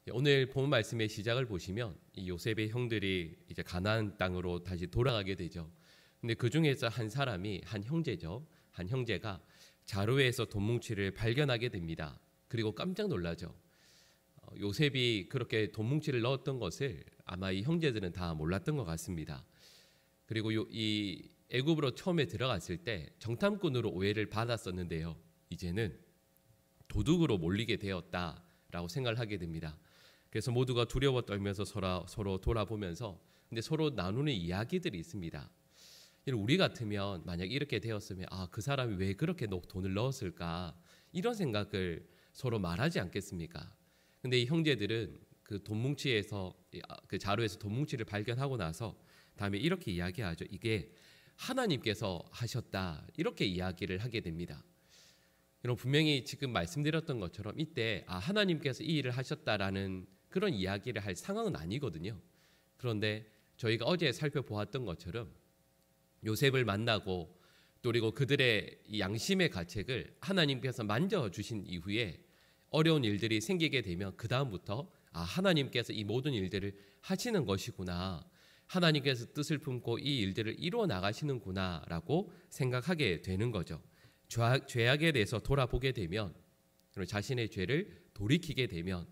오늘 본 말씀의 시작을 보시면 이 요셉의 형들이 이제 가나안 땅으로 다시 돌아가게 되죠. 근데 그 중에서 한 사람이 한 형제죠. 한 형제가 자루에서 돈 뭉치를 발견하게 됩니다. 그리고 깜짝 놀라죠. 요셉이 그렇게 돈 뭉치를 넣었던 것을 아마 이 형제들은 다 몰랐던 것 같습니다. 그리고 이 애굽으로 처음에 들어갔을 때 정탐꾼으로 오해를 받았었는데요. 이제는 도둑으로 몰리게 되었다라고 생각을 하게 됩니다. 그래서 모두가 두려워 떨면서 서로 돌아보면서 근데 서로 나누는 이야기들이 있습니다. 우리 같으면 만약 이렇게 되었으면 그 사람이 왜 그렇게 돈을 넣었을까 이런 생각을 서로 말하지 않겠습니까? 근데 이 형제들은 그 돈뭉치에서 그 자루에서 돈뭉치를 발견하고 나서 다음에 이렇게 이야기하죠. 이게 하나님께서 하셨다 이렇게 이야기를 하게 됩니다. 여러분 분명히 지금 말씀드렸던 것처럼 이때 하나님께서 이 일을 하셨다라는 그런 이야기를 할 상황은 아니거든요. 그런데 저희가 어제 살펴보았던 것처럼 요셉을 만나고 또 그리고 그들의 양심의 가책을 하나님께서 만져주신 이후에 어려운 일들이 생기게 되면 그 다음부터 하나님께서 이 모든 일들을 하시는 것이구나. 하나님께서 뜻을 품고 이 일들을 이루어 나가시는구나 라고 생각하게 되는 거죠. 죄악에 대해서 돌아보게 되면 자신의 죄를 돌이키게 되면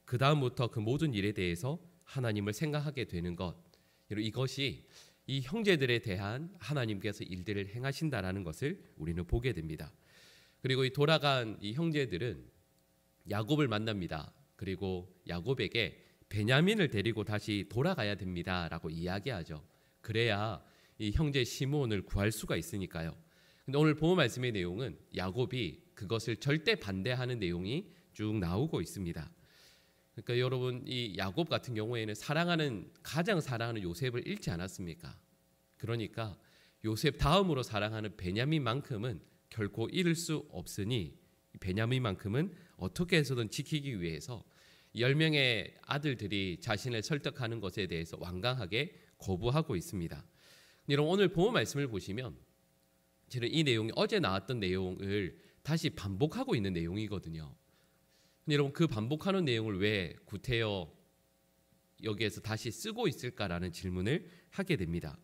그 다음부터 그 모든 일에 대해서 하나님을 생각하게 되는 것, 이것이 이 형제들에 대한 하나님께서 일들을 행하신다라는 것을 우리는 보게 됩니다. 그리고 이 돌아간 이 형제들은 야곱을 만납니다. 그리고 야곱에게 베냐민을 데리고 다시 돌아가야 됩니다라고 이야기하죠. 그래야 이 형제 시므온을 구할 수가 있으니까요. 근데 오늘 본문 말씀의 내용은 야곱이 그것을 절대 반대하는 내용이 쭉 나오고 있습니다. 그러니까 여러분 이 야곱 같은 경우에는 가장 사랑하는 요셉을 잃지 않았습니까? 그러니까 요셉 다음으로 사랑하는 베냐민만큼은 결코 잃을 수 없으니 베냐민만큼은 어떻게 해서든 지키기 위해서 10명의 아들들이 자신을 설득하는 것에 대해서 완강하게 거부하고 있습니다. 여러분 오늘 본문 말씀을 보시면 저는 이 내용이 어제 나왔던 내용을 다시 반복하고 있는 내용이거든요. 여러분 그 반복하는 내용을 왜 구태여 여기에서 다시 쓰고 있을까라는 질문을 하게 됩니다.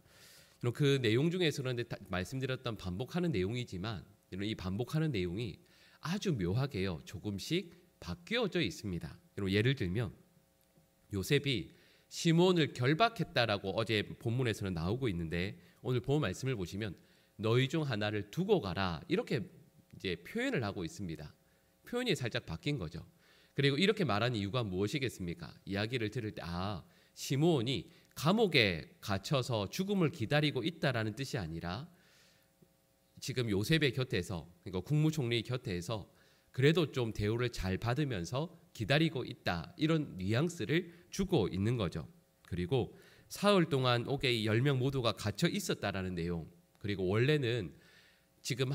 그 내용 중에서는 말씀드렸던 반복하는 내용이지만 이 반복하는 내용이 아주 묘하게요 조금씩 바뀌어져 있습니다. 예를 들면 요셉이 시므온을 결박했다라고 어제 본문에서는 나오고 있는데 오늘 본문 말씀을 보시면 너희 중 하나를 두고 가라 이렇게 이제 표현을 하고 있습니다. 표현이 살짝 바뀐 거죠. 그리고 이렇게 말한 이유가 무엇이겠습니까? 이야기를 들을 때 시므온이 감옥에 갇혀서 죽음을 기다리고 있다라는 뜻이 아니라 지금 요셉의 곁에서 그러니까 국무총리 곁에서 그래도 좀 대우를 잘 받으면서 기다리고 있다 이런 뉘앙스를 주고 있는 거죠. 그리고 사흘 동안 옥에 10명 모두가 갇혀 있었다라는 내용 그리고 원래는 지금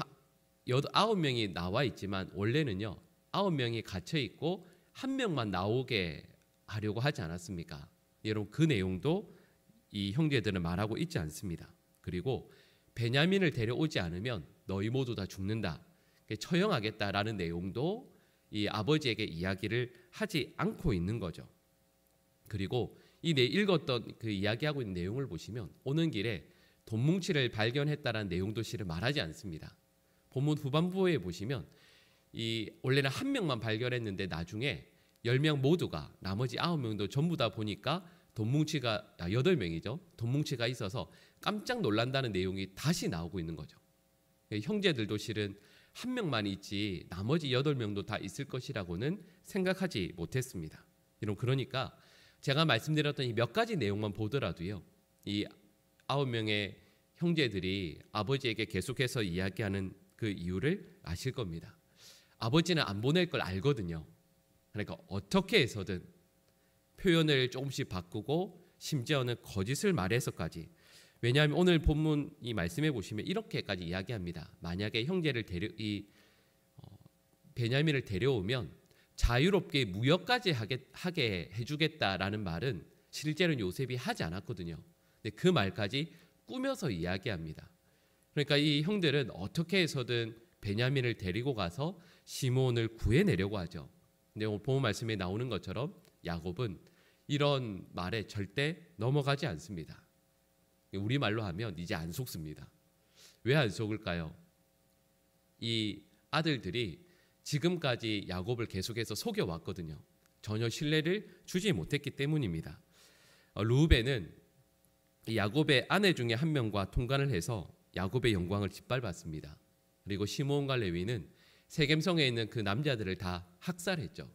9명이 나와 있지만 원래는요 9명이 갇혀 있고 1명만 나오게 하려고 하지 않았습니까? 여러분 그 내용도 이 형제들은 말하고 있지 않습니다. 그리고 베냐민을 데려오지 않으면 너희 모두 다 죽는다. 처형하겠다라는 내용도 이 아버지에게 이야기를 하지 않고 있는 거죠. 그리고 읽었던 그 이야기하고 있는 내용을 보시면 오는 길에 돈뭉치를 발견했다라는 내용도 실은 말하지 않습니다. 본문 후반부에 보시면 원래는 1명만 발견했는데 나중에 10명 모두가 나머지 9명도 전부 다 보니까 돈뭉치가 8명이죠. 돈뭉치가 있어서 깜짝 놀란다는 내용이 다시 나오고 있는 거죠. 형제들도 실은 1명만 있지 나머지 8명도 다 있을 것이라고는 생각하지 못했습니다. 그러니까 제가 말씀드렸던 이 몇 가지 내용만 보더라도요. 이 9명의 형제들이 아버지에게 계속해서 이야기하는 그 이유를 아실 겁니다. 아버지는 안 보낼 걸 알거든요. 그러니까 어떻게 해서든 표현을 조금씩 바꾸고 심지어는 거짓을 말해서까지 왜냐하면 오늘 본문 이 말씀해 보시면 이렇게까지 이야기합니다. 만약에 형제를 베냐민을 데려오면 자유롭게 무역까지 하게 해주겠다라는 말은 실제로는 요셉이 하지 않았거든요. 근데 그 말까지 꾸며서 이야기합니다. 그러니까 이 형들은 어떻게 해서든 베냐민을 데리고 가서 시므온을 구해내려고 하죠. 근데 오늘 본문 말씀에 나오는 것처럼 야곱은 이런 말에 절대 넘어가지 않습니다. 우리말로 하면 이제 안 속습니다. 왜 안 속을까요? 이 아들들이 지금까지 야곱을 계속해서 속여왔거든요. 전혀 신뢰를 주지 못했기 때문입니다. 르우벤은 야곱의 아내 중에 한 명과 통관을 해서 야곱의 영광을 짓밟았습니다. 그리고 시므온과 레위는 세겜성에 있는 그 남자들을 다 학살했죠.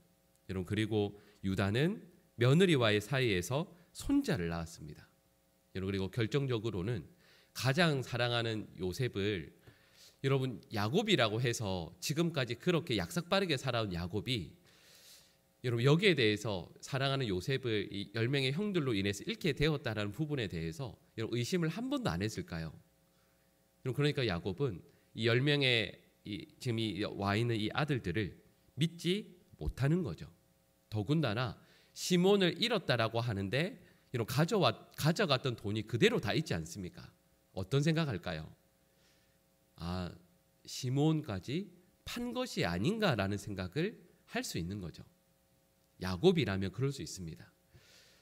여러분, 그리고 유다는 며느리와의 사이에서 손자를 낳았습니다. 여러분, 그리고 결정적으로는 가장 사랑하는 요셉을 여러분 야곱이라고 해서 지금까지 그렇게 약삭빠르게 살아온 야곱이 여러분 여기에 대해서 사랑하는 요셉을 이 10명의 형들로 인해서 잃게 되었다라는 부분에 대해서 여러분 의심을 한 번도 안 했을까요? 여러분, 그러니까 야곱은 이 10명의 지금 와 있는 이 아들들을 믿지 못하는 거죠. 더군다나 시몬을 잃었다라고 하는데 이런 가져갔던 돈이 그대로 다 있지 않습니까? 어떤 생각할까요? 아, 시몬까지 판 것이 아닌가라는 생각을 할 수 있는 거죠. 야곱이라면 그럴 수 있습니다.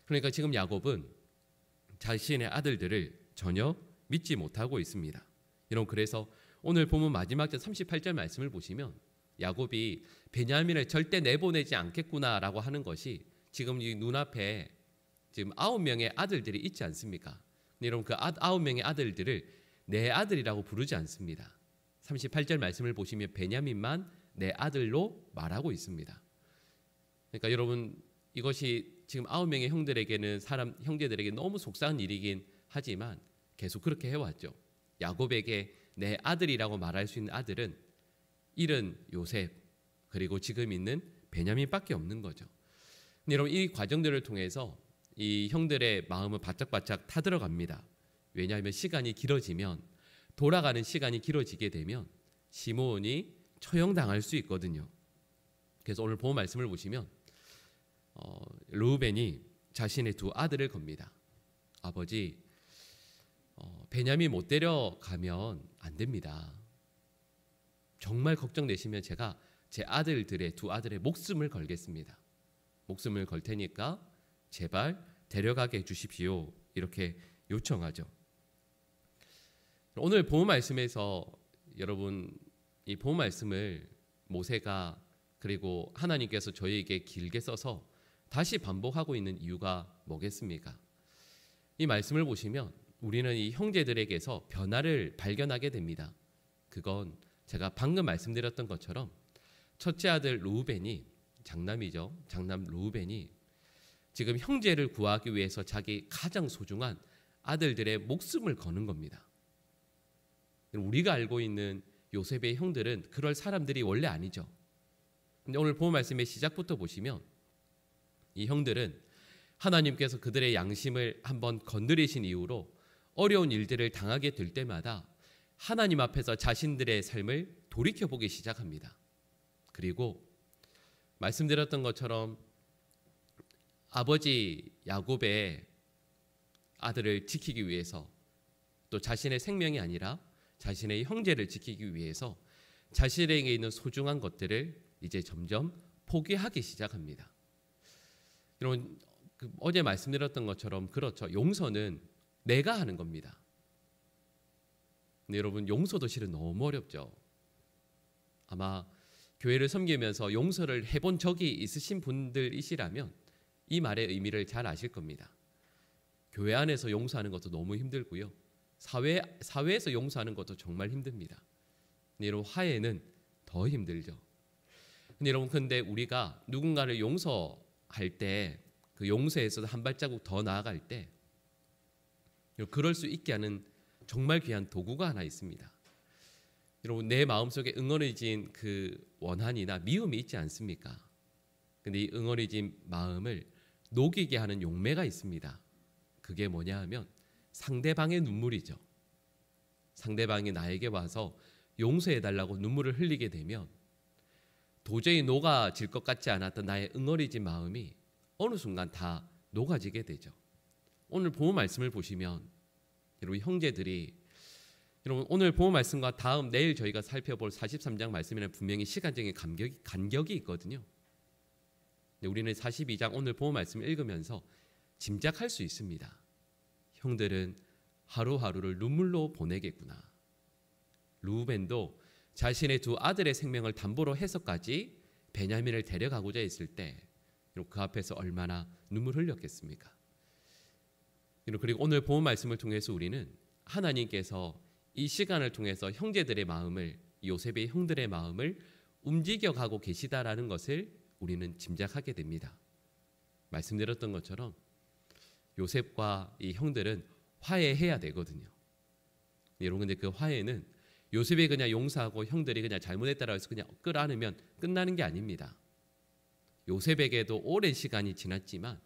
그러니까 지금 야곱은 자신의 아들들을 전혀 믿지 못하고 있습니다. 여러분, 그래서 오늘 본문 마지막 절 38절 말씀을 보시면 야곱이 베냐민을 절대 내보내지 않겠구나라고 하는 것이 지금 이 눈앞에 지금 9명의 아들들이 있지 않습니까? 여러분, 그 9명의 아들들을 내 아들이라고 부르지 않습니다. 38절 말씀을 보시면 베냐민만 내 아들로 말하고 있습니다. 그러니까 여러분, 이것이 지금 9명의 형들에게는 형제들에게 너무 속상한 일이긴 하지만 계속 그렇게 해왔죠. 야곱에게 내 아들이라고 말할 수 있는 아들은 잃은 요셉 그리고 지금 있는 베냐민밖에 없는 거죠. 근데 여러분, 이 과정들을 통해서 이 형들의 마음은 바짝바짝 타들어갑니다. 왜냐하면 시간이 길어지면 돌아가는 시간이 길어지게 되면 시므온이 처형당할 수 있거든요. 그래서 오늘 본 말씀을 보시면 르우벤이 자신의 두 아들을 겁니다. 아버지, 베냐민 못 데려가면 안 됩니다. 정말 걱정되시면 제가 제 두 아들의 목숨을 걸겠습니다. 목숨을 걸 테니까 제발 데려가게 해주십시오. 이렇게 요청하죠. 오늘 본문 말씀에서 여러분 이 본문 말씀을 모세가 그리고 하나님께서 저희에게 길게 써서 다시 반복하고 있는 이유가 뭐겠습니까? 이 말씀을 보시면 우리는 이 형제들에게서 변화를 발견하게 됩니다. 그건 제가 방금 말씀드렸던 것처럼 첫째 아들 르우벤이 장남이죠. 장남 르우벤이 지금 형제를 구하기 위해서 자기 가장 소중한 아들들의 목숨을 거는 겁니다. 우리가 알고 있는 요셉의 형들은 그럴 사람들이 원래 아니죠. 근데 오늘 본 말씀의 시작부터 보시면 이 형들은 하나님께서 그들의 양심을 한번 건드리신 이후로 어려운 일들을 당하게 될 때마다 하나님 앞에서 자신들의 삶을 돌이켜보기 시작합니다. 그리고 말씀드렸던 것처럼 아버지 야곱의 아들을 지키기 위해서 또 자신의 생명이 아니라 자신의 형제를 지키기 위해서 자신에게 있는 소중한 것들을 이제 점점 포기하기 시작합니다. 여러분, 어제 말씀드렸던 것처럼 그렇죠. 용서는 내가 하는 겁니다. 근데 여러분, 용서도 실은 너무 어렵죠. 아마 교회를 섬기면서 용서를 해본 적이 있으신 분들이시라면 이 말의 의미를 잘 아실 겁니다. 교회 안에서 용서하는 것도 너무 힘들고요. 사회에서 용서하는 것도 정말 힘듭니다. 근데 여러분, 화해는 더 힘들죠. 근데 여러분, 근데 우리가 누군가를 용서할 때 그 용서에서도 한 발자국 더 나아갈 때 그럴 수 있게 하는 정말 귀한 도구가 하나 있습니다. 여러분, 내 마음속에 응어리진 그 원한이나 미움이 있지 않습니까? 근데 이 응어리진 마음을 녹이게 하는 용매가 있습니다. 그게 뭐냐 하면 상대방의 눈물이죠. 상대방이 나에게 와서 용서해달라고 눈물을 흘리게 되면 도저히 녹아질 것 같지 않았던 나의 응어리진 마음이 어느 순간 다 녹아지게 되죠. 오늘 본문 말씀을 보시면 여러분, 형제들이 여러분 오늘 본문 말씀과 다음 내일 저희가 살펴볼 43장 말씀에는 분명히 시간적인 간격이 있거든요. 우리는 42장 오늘 본 말씀을 읽으면서 짐작할 수 있습니다. 형들은 하루하루를 눈물로 보내겠구나. 르우벤도 자신의 두 아들의 생명을 담보로 해서까지 베냐민을 데려가고자 했을 때 그 앞에서 얼마나 눈물 흘렸겠습니까? 그리고 오늘 본 말씀을 통해서 우리는 하나님께서 이 시간을 통해서 형제들의 마음을, 요셉의 형들의 마음을 움직여가고 계시다라는 것을 우리는 짐작하게 됩니다. 말씀드렸던 것처럼 요셉과 이 형들은 화해해야 되거든요. 여러분, 근데 그 화해는 요셉이 그냥 용서하고 형들이 그냥 잘못했다고 해서 그냥 끌어안으면 끝나는 게 아닙니다. 요셉에게도 오랜 시간이 지났지만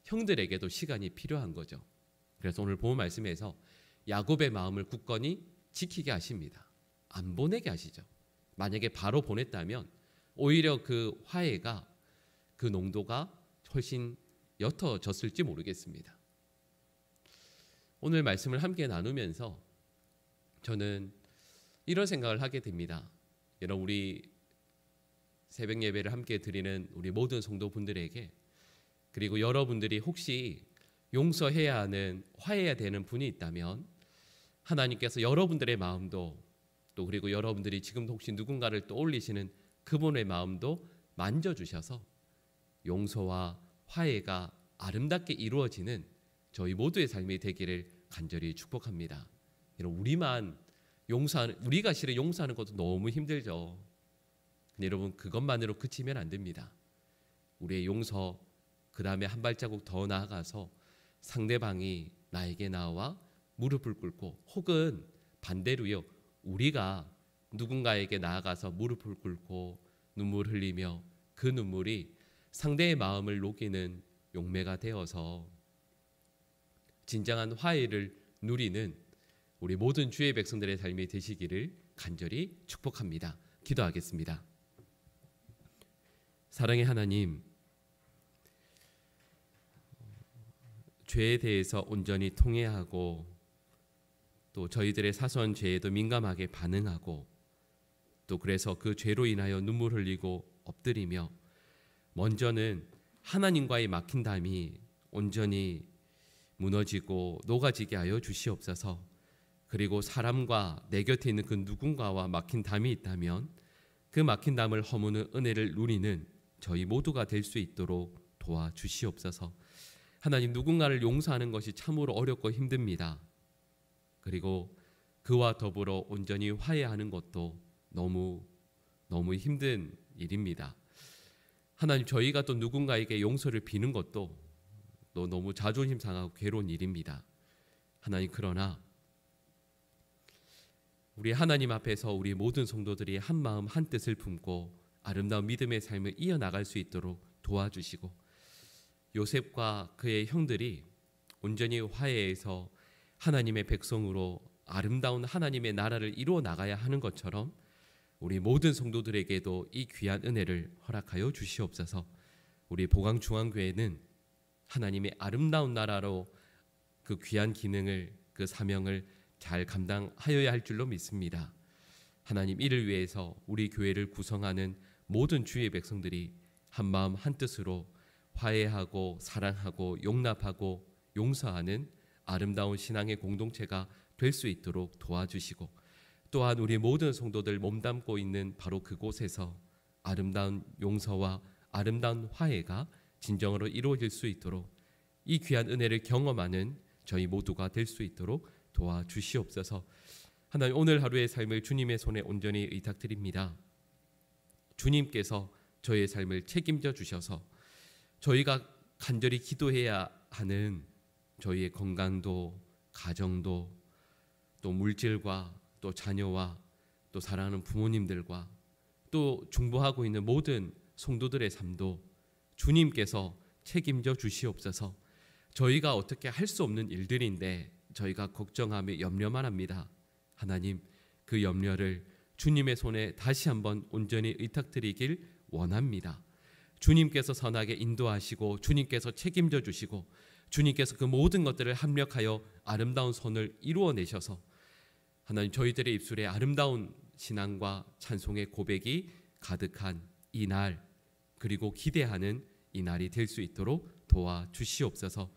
형들에게도 시간이 필요한 거죠. 그래서 오늘 본 말씀에서 야곱의 마음을 굳건히 지키게 하십니다. 안 보내게 하시죠. 만약에 바로 보냈다면 오히려 그 화해가, 그 농도가 훨씬 옅어졌을지 모르겠습니다. 오늘 말씀을 함께 나누면서 저는 이런 생각을 하게 됩니다. 여러분, 우리 새벽 예배를 함께 드리는 우리 모든 성도분들에게, 그리고 여러분들이 혹시 용서해야 하는, 화해해야 되는 분이 있다면 하나님께서 여러분들의 마음도, 또 그리고 여러분들이 지금도 혹시 누군가를 떠올리시는 그분의 마음도 만져주셔서 용서와 화해가 아름답게 이루어지는 저희 모두의 삶이 되기를 간절히 축복합니다. 우리만 용서하는, 우리가 실은 용서하는 것도 너무 힘들죠. 근데 여러분, 그것만으로 그치면 안 됩니다. 우리의 용서, 그 다음에 한 발자국 더 나아가서 상대방이 나에게 나와 무릎을 꿇고, 혹은 반대로요, 우리가 누군가에게 나아가서 무릎을 꿇고 눈물 흘리며 그 눈물이 상대의 마음을 녹이는 용매가 되어서 진정한 화해를 누리는 우리 모든 주의 백성들의 삶이 되시기를 간절히 축복합니다. 기도하겠습니다. 사랑의 하나님, 죄에 대해서 온전히 통회하고 또 저희들의 사소한 죄에도 민감하게 반응하고, 또 그래서 그 죄로 인하여 눈물 흘리고 엎드리며, 먼저는 하나님과의 막힌 담이 온전히 무너지고 녹아지게 하여 주시옵소서. 그리고 사람과 내 곁에 있는 그 누군가와 막힌 담이 있다면 그 막힌 담을 허무는 은혜를 누리는 저희 모두가 될 수 있도록 도와주시옵소서. 하나님, 누군가를 용서하는 것이 참으로 어렵고 힘듭니다. 그리고 그와 더불어 온전히 화해하는 것도 너무 힘든 일입니다. 하나님, 저희가 또 누군가에게 용서를 비는 것도 또 너무 자존심 상하고 괴로운 일입니다. 하나님, 그러나 우리 하나님 앞에서 우리 모든 성도들이 한 마음 한 뜻을 품고 아름다운 믿음의 삶을 이어나갈 수 있도록 도와주시고, 요셉과 그의 형들이 온전히 화해해서 하나님의 백성으로 아름다운 하나님의 나라를 이루어 나가야 하는 것처럼 우리 모든 성도들에게도 이 귀한 은혜를 허락하여 주시옵소서. 우리 보강중앙교회는 하나님의 아름다운 나라로 그 귀한 기능을, 그 사명을 잘 감당하여야 할 줄로 믿습니다. 하나님, 이를 위해서 우리 교회를 구성하는 모든 주의 백성들이 한 마음 한 뜻으로 화해하고 사랑하고 용납하고 용서하는 아름다운 신앙의 공동체가 될 수 있도록 도와주시고, 또한 우리 모든 성도들 몸담고 있는 바로 그곳에서 아름다운 용서와 아름다운 화해가 진정으로 이루어질 수 있도록 이 귀한 은혜를 경험하는 저희 모두가 될 수 있도록 도와주시옵소서. 하나님, 오늘 하루의 삶을 주님의 손에 온전히 의탁드립니다. 주님께서 저희의 삶을 책임져 주셔서 저희가 간절히 기도해야 하는 저희의 건강도, 가정도, 또 물질과 또 자녀와 또 사랑하는 부모님들과 또 중보하고 있는 모든 성도들의 삶도 주님께서 책임져 주시옵소서. 저희가 어떻게 할 수 없는 일들인데 저희가 걱정하며 염려만 합니다. 하나님, 그 염려를 주님의 손에 다시 한번 온전히 의탁드리길 원합니다. 주님께서 선하게 인도하시고 주님께서 책임져 주시고 주님께서 그 모든 것들을 합력하여 아름다운 선을 이루어내셔서 하나님, 저희들의 입술에 아름다운 신앙과 찬송의 고백이 가득한 이 날, 그리고 기대하는 이 날이 될 수 있도록 도와주시옵소서.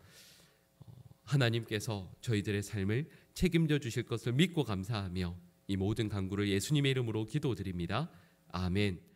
하나님께서 저희들의 삶을 책임져 주실 것을 믿고 감사하며 이 모든 간구를 예수님의 이름으로 기도드립니다. 아멘.